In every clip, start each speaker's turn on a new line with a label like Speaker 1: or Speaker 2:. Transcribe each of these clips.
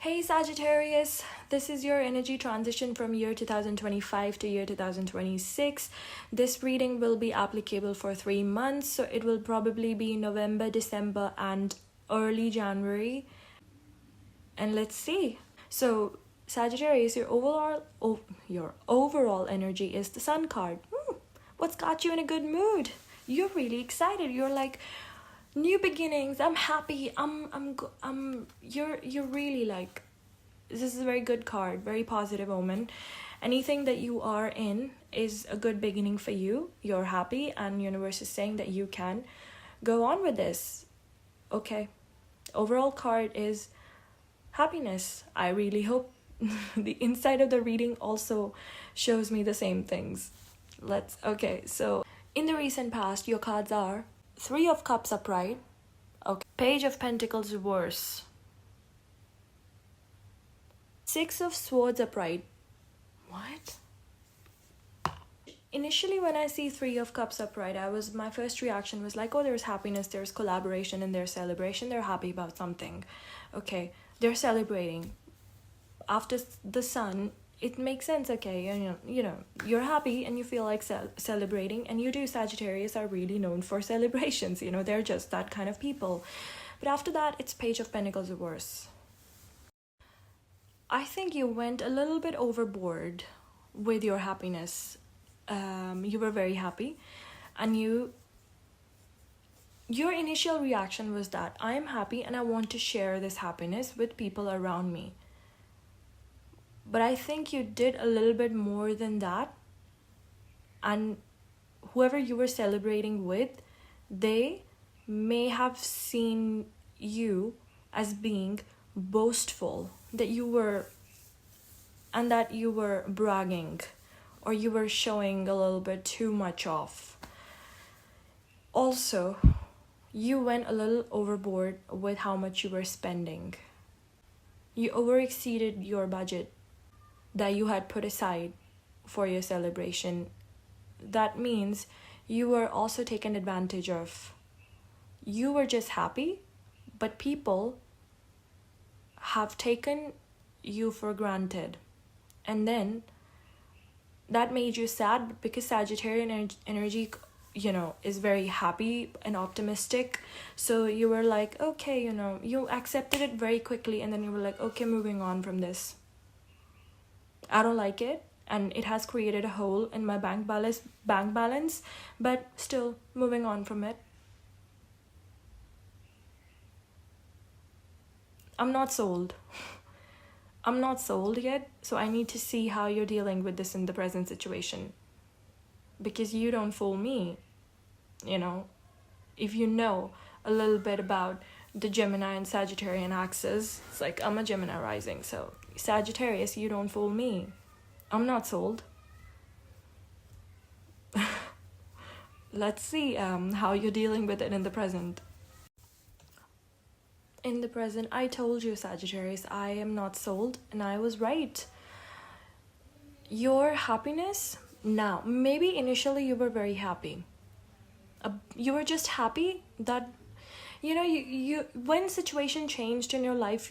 Speaker 1: Hey Sagittarius, this is your energy transition from year 2025 to year 2026. This reading will be applicable for 3 months, so it will probably be November, December, and early January. And let's see. So, Sagittarius, your overall energy is the Sun card. What's got you in a good mood? You're really excited. You're like, new beginnings, I'm happy, you're really like, this is a very good card, very positive omen. Anything that you are in is a good beginning for you. You're happy and universe is saying that you can go on with this. Okay, overall card is happiness. I really hope the inside of the reading also shows me the same things. So in the recent past, your cards are 3 of Cups upright, okay. Page of Pentacles reverse, 6 of Swords upright. What? Initially, when I see 3 of Cups upright, my first reaction was like, oh, there's happiness, there's collaboration, and there's celebration. They're happy about something. Okay, they're celebrating. After the Sun, it makes sense. Okay, you're happy and you feel like celebrating, and you do. Sagittarius are really known for celebrations. They're just that kind of people. But after that, it's Page of Pentacles reverse. I think you went a little bit overboard with your happiness. You were very happy, and your initial reaction was that I am happy and I want to share this happiness with people around me. But I think you did a little bit more than that. And whoever you were celebrating with, they may have seen you as being boastful, that you were bragging, or you were showing a little bit too much off. Also, you went a little overboard with how much you were spending. You overexceeded your budget that you had put aside for your celebration. That means you were also taken advantage of. You were just happy, but people have taken you for granted. And then that made you sad, because Sagittarian energy, is very happy and optimistic. So you were like, okay, you accepted it very quickly, and then you were like, okay, moving on from this. I don't like it, and it has created a hole in my bank balance, but still moving on from it. I'm not sold. I'm not sold yet, so I need to see how you're dealing with this in the present situation. Because you don't fool me, If you know a little bit about the Gemini and Sagittarian axis, it's like, I'm a Gemini rising, so Sagittarius, you don't fool me. I'm not sold. Let's see how you're dealing with it in the present. In the present, I told you, Sagittarius, I am not sold, and I was right. Your happiness now, maybe initially you were very happy. You were just happy that, you when situation changed in your life,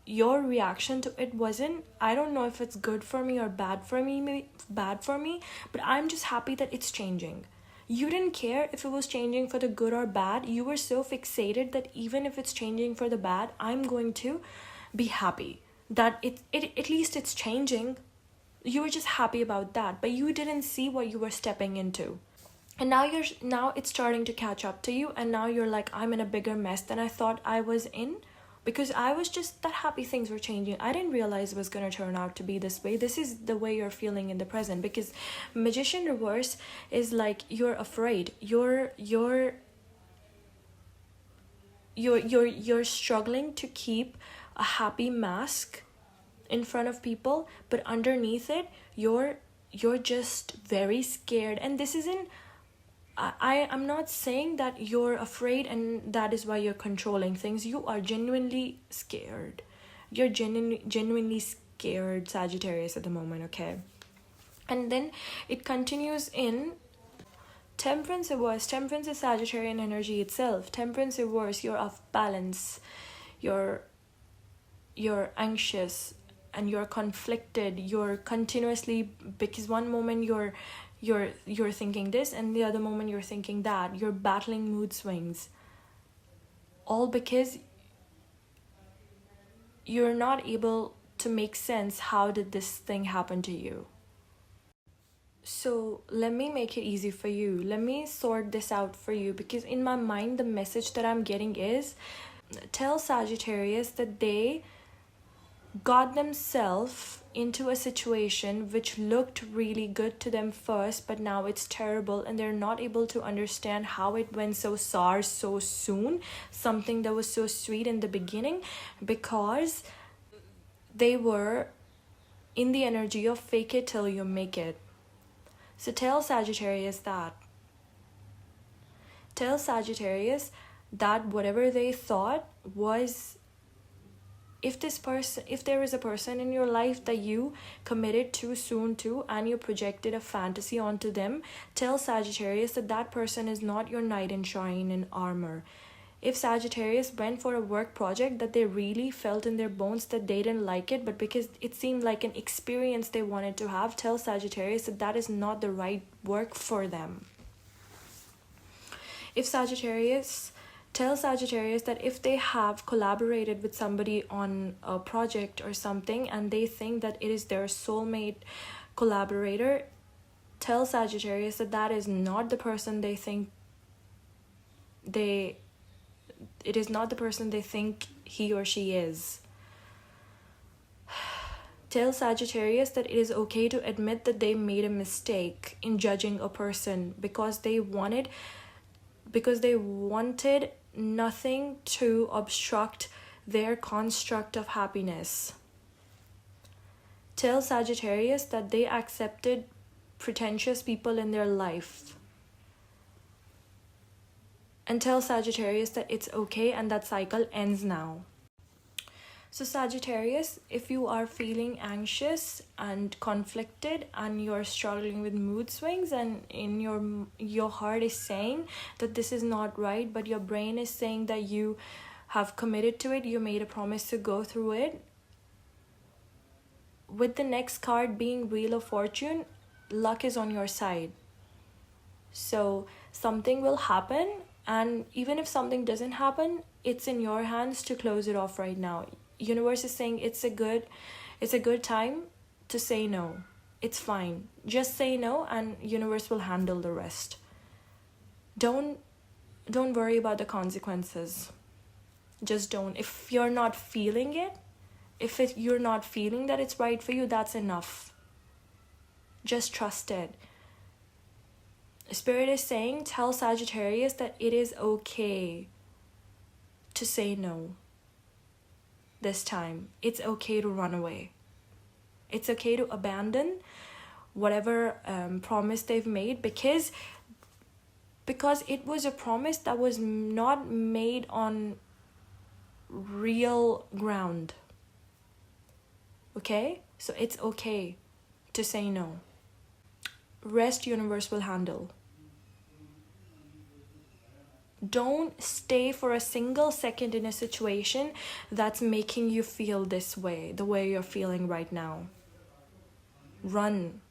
Speaker 1: your reaction to it wasn't, I don't know if it's good for me or bad for me, maybe bad for me, but I'm just happy that it's changing. You didn't care if it was changing for the good or bad. You were so fixated that even if it's changing for the bad, I'm going to be happy that it at least it's changing. You were just happy about that, but you didn't see what you were stepping into. And now it's starting to catch up to you, and now you're like, I'm in a bigger mess than I thought I was in. Because I was just that happy things were changing. I didn't realize it was going to turn out to be this way. This is the way you're feeling in the present. Because Magician reverse is like, you're afraid. You're struggling to keep a happy mask in front of people, but underneath it, you're just very scared. And this isn't, I'm not saying that you're afraid and that is why you're controlling things. You are genuinely scared. You're genuinely scared, Sagittarius, at the moment, okay? And then it continues in Temperance reverse. Temperance is Sagittarian energy itself. Temperance reverse, you're off balance. You're you're anxious and you're conflicted, you're continuously, because one moment you're thinking this and the other moment you're thinking that, you're battling mood swings, all because you're not able to make sense how did this thing happen to you. So let me make it easy for you. Let me sort this out for you, because in my mind the message that I'm getting is, tell Sagittarius that they got themselves into a situation which looked really good to them first, but now it's terrible and they're not able to understand how it went so sour so soon, something that was so sweet in the beginning, because they were in the energy of fake it till you make it. So tell Sagittarius that. Tell Sagittarius that whatever they thought was, if there is a person in your life that you committed too soon to and you projected a fantasy onto them, tell Sagittarius that that person is not your knight in shine and armor. If Sagittarius went for a work project that they really felt in their bones that they didn't like it, but because it seemed like an experience they wanted to have, tell Sagittarius that that is not the right work for them. Tell Sagittarius that if they have collaborated with somebody on a project or something and they think that it is their soulmate collaborator, tell Sagittarius that that is not the person they think it is not the person they think he or she is. Tell Sagittarius that it is okay to admit that they made a mistake in judging a person, because they wanted nothing to obstruct their construct of happiness. Tell Sagittarius that they accepted pretentious people in their life. And tell Sagittarius that it's okay and that cycle ends now. So Sagittarius, if you are feeling anxious and conflicted and you're struggling with mood swings and in your heart is saying that this is not right, but your brain is saying that you have committed to it, you made a promise to go through it, with the next card being Wheel of Fortune, luck is on your side. So something will happen, and even if something doesn't happen, it's in your hands to close it off right now. Universe is saying it's a good time to say no. It's fine. Just say no and universe will handle the rest. Don't worry about the consequences. Just don't. If you're not feeling it, you're not feeling that it's right for you, that's enough. Just trust it. Spirit is saying, tell Sagittarius that it is okay to say no. This time, it's okay to run away. It's okay to abandon whatever promise they've made, because it was a promise that was not made on real ground. Okay? So it's okay to say no. Rest, universe will handle. Don't stay for a single second in a situation that's making you feel this way, the way you're feeling right now. Run.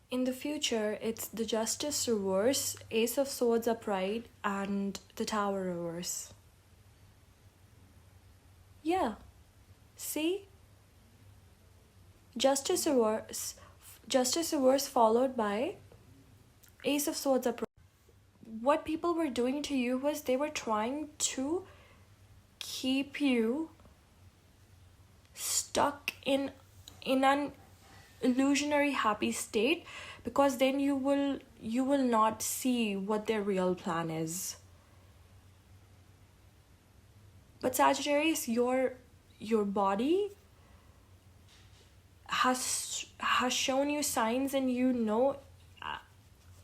Speaker 1: In the future, it's the Justice reverse, Ace of Swords upright, and the Tower reverse. Yeah. See? Justice reverse followed by Ace of Swords upright. What people were doing to you was they were trying to keep you stuck in an illusionary happy state, because then you will not see what their real plan is. But Sagittarius, your body has shown you signs, and you know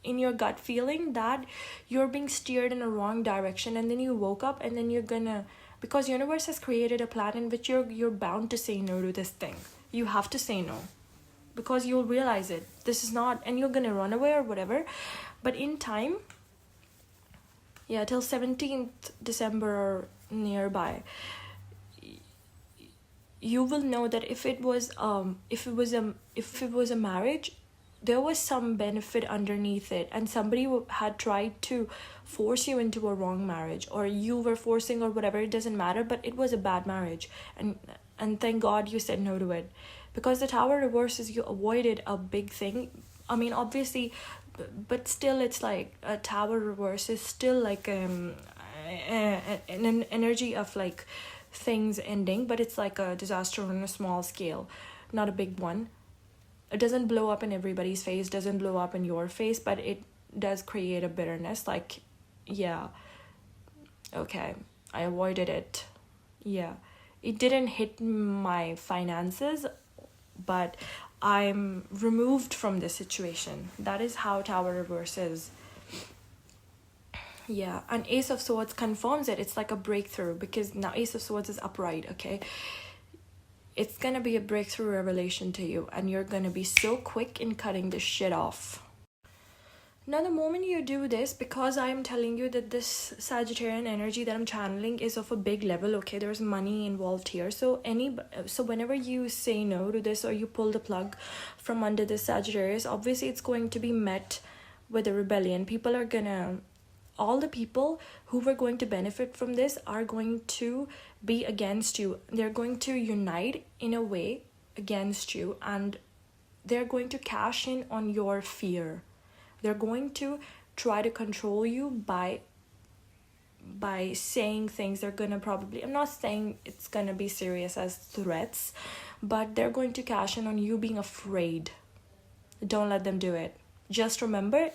Speaker 1: in your gut feeling that you're being steered in a wrong direction, and then you woke up, and then you're gonna, because universe has created a plan in which you're bound to say no to this thing. You have to say no, because you'll realize it. This is not, and you're gonna run away or whatever. But in time, till 17th December or nearby, you will know that if it was a marriage, there was some benefit underneath it, and somebody had tried to force you into a wrong marriage, or you were forcing, or whatever, it doesn't matter, but it was a bad marriage, and thank God you said no to it. Because the Tower reverses, you avoided a big thing. I mean, obviously, but still, it's like a Tower reverse is still like an energy of like things ending, but it's like a disaster on a small scale, not a big one. It doesn't blow up in everybody's face, doesn't blow up in your face, but it does create a bitterness. Like, yeah, okay, I avoided it. Yeah, it didn't hit my finances, but I'm removed from this situation. That is how Tower reverse is. Yeah, and Ace of Swords confirms it. It's like a breakthrough, because now Ace of Swords is upright, okay? It's gonna be a breakthrough revelation to you, and you're gonna be so quick in cutting this shit off. Now, the moment you do this, because I am telling you that this Sagittarian energy that I'm channeling is of a big level, okay? There's money involved here. So whenever you say no to this, or you pull the plug from under this Sagittarius, obviously it's going to be met with a rebellion. All the people who were going to benefit from this are going to be against you. They're going to unite in a way against you, and they're going to cash in on your fear. They're going to try to control you by saying things. They're gonna probably, I'm not saying it's gonna be serious as threats, but they're going to cash in on you being afraid. Don't let them do it. Just remember,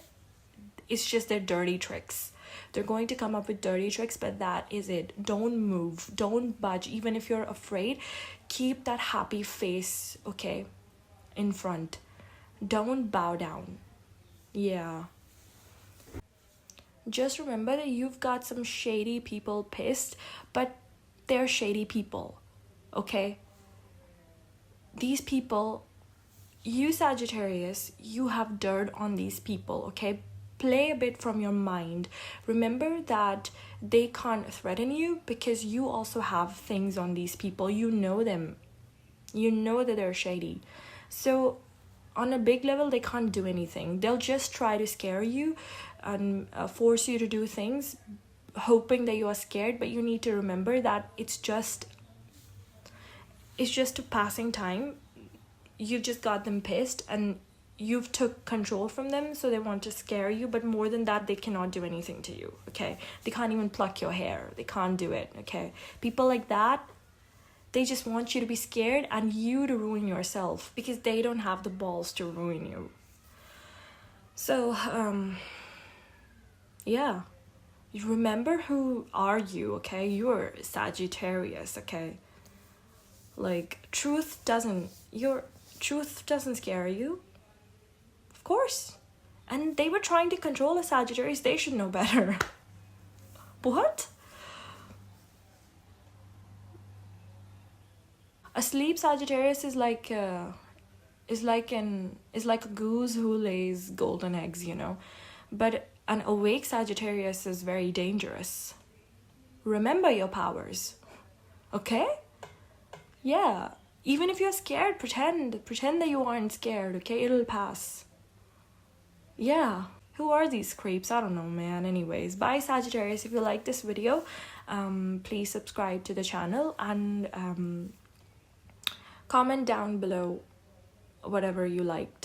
Speaker 1: it's just their dirty tricks. They're going to come up with dirty tricks, but that is it. Don't move. Don't budge. Even if you're afraid, keep that happy face, okay, in front. Don't bow down. Yeah. Just remember that you've got some shady people pissed, but they're shady people, okay? These people, you Sagittarius, you have dirt on these people, okay? Play a bit from your mind. Remember that they can't threaten you, because you also have things on these people. You know them. You know that they're shady. So on a big level, they can't do anything. They'll just try to scare you and force you to do things, hoping that you are scared. But you need to remember that it's just a passing time. You've just got them pissed, and you've took control from them, so they want to scare you. But more than that, they cannot do anything to you, okay? They can't even pluck your hair. They can't do it, okay? People like that, they just want you to be scared and you to ruin yourself, because they don't have the balls to ruin you. So, yeah. You remember who are you, okay? You're Sagittarius, okay? Like, truth doesn't scare you. Of course. And they were trying to control a Sagittarius. They should know better. What? A sleep Sagittarius is like a goose who lays golden eggs, you know. But an awake Sagittarius is very dangerous. Remember your powers. Okay? Yeah. Even if you're scared, pretend that you aren't scared, okay? It'll pass. Yeah. Who are these creeps? I don't know, man. Anyways, bye Sagittarius. If you like this video, please subscribe to the channel, and comment down below whatever you liked.